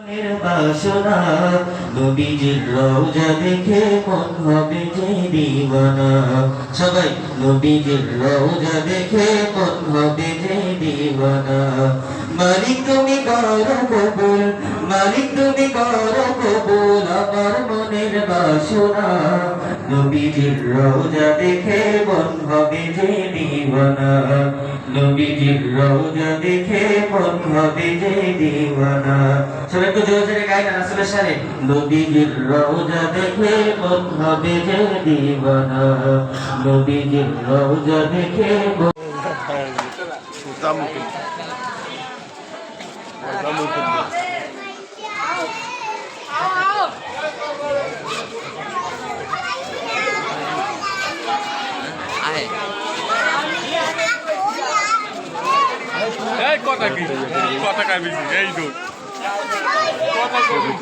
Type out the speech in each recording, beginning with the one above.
বাসনা নবীজির রওজা দেখে মন হবে যে দিওয়ানা। সবাই নবীজির রওজা দেখে মন হবে যে দিওয়ানা। মালিক তুমি করো কবুল, মালিক তুমি করো কবুল আমার মনের বাসনা। নবীজির রওজা দেখে মন হবে যে দিওয়ানা। নবীজির রওজা দেখে মন হবে যে দিওয়ানা। সবাই একটু জোরে জোরে গাই না রাসূলের শানে। নবীজির রওজা দেখে মন হবে যে দিওয়ানা। নবীজির রওজা দেখে কথা কি কথা কাবিছি এই তো কথা কবি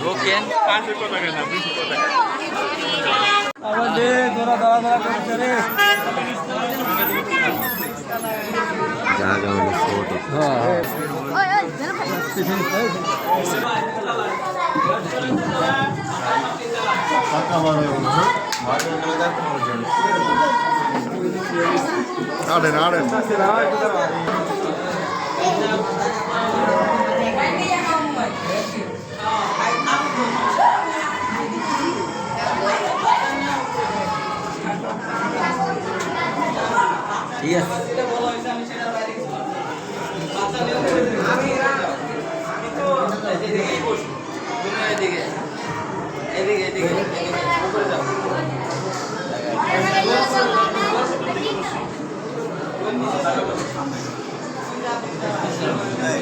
রোকেন পাঁচে কথা কেন বেশি কথা আমাদের তোরা দাঁড়া করছে রে জায়গা অনেক ছোট। আড়েন আড়েন Hey.